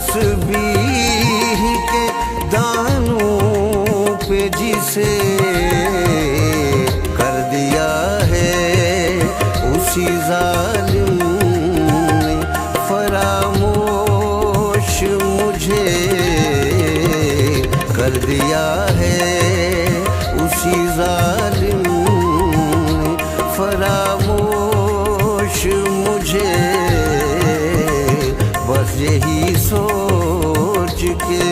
तस्बीह के दानों पे जिसे कर दिया है उसी जालिम ने फरामोश मुझे कर दिया है उसी जालिम ने फरामोश मुझे। बस यही सोच के